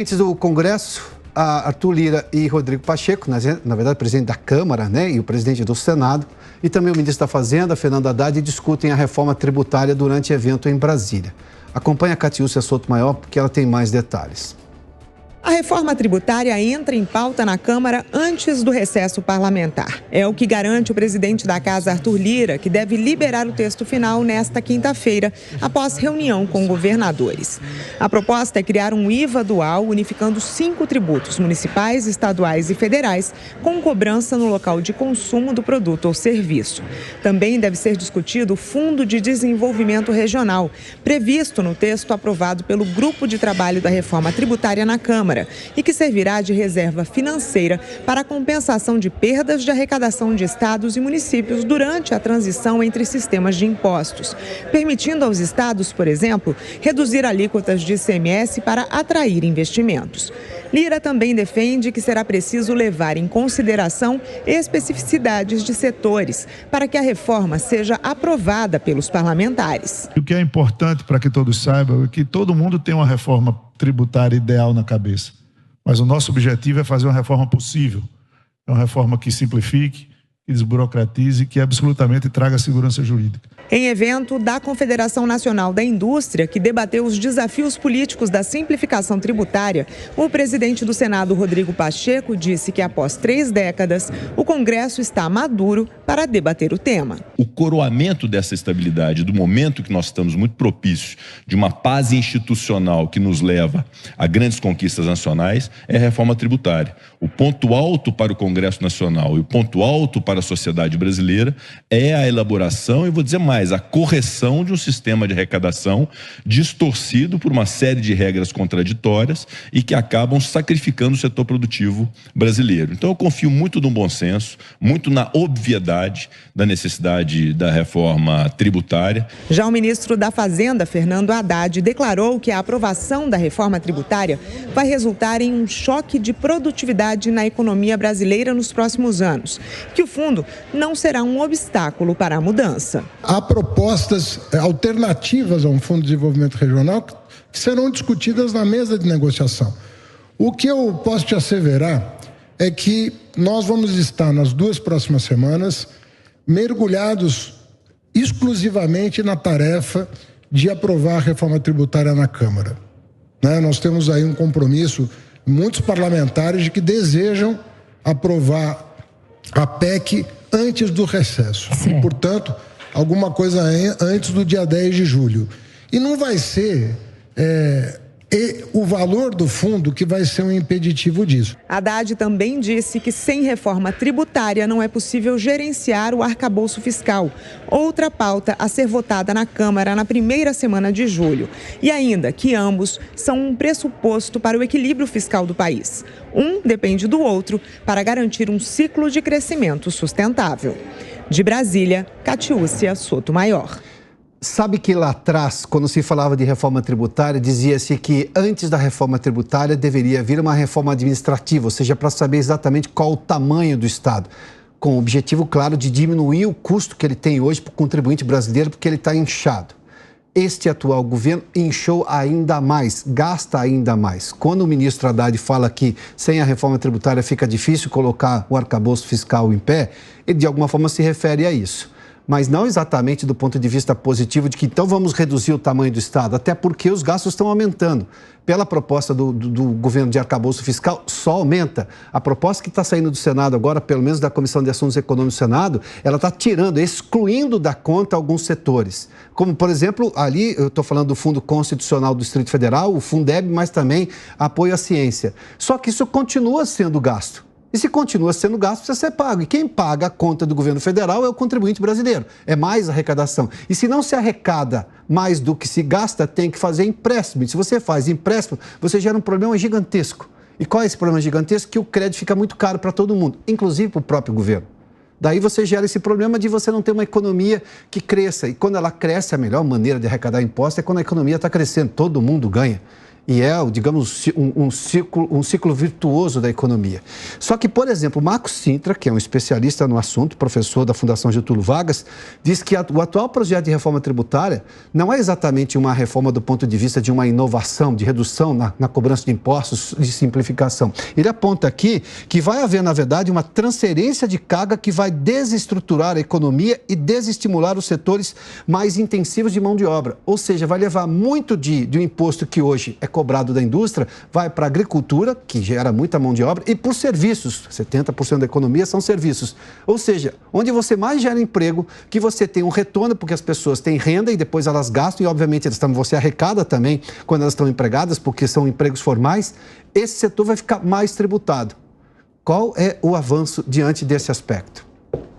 Antes do Congresso, Arthur Lira e Rodrigo Pacheco, na verdade, o presidente da Câmara, né, e o presidente do Senado, e também o ministro da Fazenda, Fernando Haddad, discutem a reforma tributária durante evento em Brasília. Acompanhe a Catiúcia Sotomayor, porque ela tem mais detalhes. A reforma tributária entra em pauta na Câmara antes do recesso parlamentar. É o que garante o presidente da Casa, Arthur Lira, que deve liberar o texto final nesta quinta-feira, após reunião com governadores. A proposta é criar um IVA dual, unificando 5 tributos municipais, estaduais e federais, com cobrança no local de consumo do produto ou serviço. Também deve ser discutido o Fundo de Desenvolvimento Regional, previsto no texto aprovado pelo Grupo de Trabalho da Reforma Tributária na Câmara, e que servirá de reserva financeira para a compensação de perdas de arrecadação de estados e municípios durante a transição entre sistemas de impostos, permitindo aos estados, por exemplo, reduzir alíquotas de ICMS para atrair investimentos. Lira também defende que será preciso levar em consideração especificidades de setores para que a reforma seja aprovada pelos parlamentares. O que é importante para que todos saibam é que todo mundo tem uma reforma tributária ideal na cabeça. Mas o nosso objetivo é fazer uma reforma possível. É uma reforma que simplifique, que desburocratize, que absolutamente traga segurança jurídica. Em evento da Confederação Nacional da Indústria, que debateu os desafios políticos da simplificação tributária, o presidente do Senado, Rodrigo Pacheco, disse que após 3 décadas, o Congresso está maduro para debater o tema. O coroamento dessa estabilidade, do momento que nós estamos muito propícios de uma paz institucional que nos leva a grandes conquistas nacionais, é a reforma tributária. O ponto alto para o Congresso Nacional e o ponto alto para a sociedade brasileira é a elaboração, e vou dizer mais, a correção de um sistema de arrecadação distorcido por uma série de regras contraditórias e que acabam sacrificando o setor produtivo brasileiro. Então eu confio muito no bom senso, muito na obviedade da necessidade da reforma tributária. Já o ministro da Fazenda, Fernando Haddad, declarou que a aprovação da reforma tributária vai resultar em um choque de produtividade na economia brasileira nos próximos anos, que o fundo não será um obstáculo para a mudança. Há propostas alternativas a um Fundo de Desenvolvimento Regional que serão discutidas na mesa de negociação. O que eu posso te asseverar é que nós vamos estar nas 2 próximas semanas mergulhados exclusivamente na tarefa de aprovar a reforma tributária na Câmara. Nós temos aí um compromisso, muitos parlamentares, de que desejam aprovar a PEC antes do recesso. E, portanto, alguma coisa antes do dia 10 de julho. E não vai ser o valor do fundo que vai ser um impeditivo disso. Haddad também disse que sem reforma tributária não é possível gerenciar o arcabouço fiscal, outra pauta a ser votada na Câmara na primeira semana de julho. E ainda que ambos são um pressuposto para o equilíbrio fiscal do país. Um depende do outro para garantir um ciclo de crescimento sustentável. De Brasília, Catiúcia Sotomayor. Sabe que lá atrás, quando se falava de reforma tributária, dizia-se que antes da reforma tributária deveria vir uma reforma administrativa, ou seja, para saber exatamente qual o tamanho do Estado, com o objetivo claro de diminuir o custo que ele tem hoje para o contribuinte brasileiro, porque ele está inchado. Este atual governo inchou ainda mais, gasta ainda mais. Quando o ministro Haddad fala que sem a reforma tributária fica difícil colocar o arcabouço fiscal em pé, ele de alguma forma se refere a isso. Mas não exatamente do ponto de vista positivo de que então vamos reduzir o tamanho do Estado, até porque os gastos estão aumentando. Pela proposta do governo de arcabouço fiscal, só aumenta. A proposta que está saindo do Senado agora, pelo menos da Comissão de Assuntos Econômicos do Senado, ela está tirando, excluindo da conta alguns setores. Como, por exemplo, ali eu estou falando do Fundo Constitucional do Distrito Federal, o Fundeb, mas também apoio à ciência. Só que isso continua sendo gasto. E se continua sendo gasto, precisa ser pago. E quem paga a conta do governo federal é o contribuinte brasileiro. É mais arrecadação. E se não se arrecada mais do que se gasta, tem que fazer empréstimo. E se você faz empréstimo, você gera um problema gigantesco. E qual é esse problema gigantesco? Que o crédito fica muito caro para todo mundo, inclusive para o próprio governo. Daí você gera esse problema de você não ter uma economia que cresça. E quando ela cresce, a melhor maneira de arrecadar imposto é quando a economia está crescendo. Todo mundo ganha. e é, digamos, um ciclo virtuoso da economia. Só que, por exemplo, o Marcos Cintra, que é um especialista no assunto, professor da Fundação Getúlio Vargas, diz que o atual projeto de reforma tributária não é exatamente uma reforma do ponto de vista de uma inovação, de redução na cobrança de impostos, de simplificação. Ele aponta aqui que vai haver, na verdade, uma transferência de carga que vai desestruturar a economia e desestimular os setores mais intensivos de mão de obra. Ou seja, vai levar muito de um imposto que hoje é cobrado da indústria, vai para a agricultura, que gera muita mão de obra, e por serviços. 70% da economia são serviços. Ou seja, onde você mais gera emprego, que você tem um retorno, porque as pessoas têm renda e depois elas gastam, e obviamente você arrecada também quando elas estão empregadas, porque são empregos formais, esse setor vai ficar mais tributado. Qual é o avanço diante desse aspecto?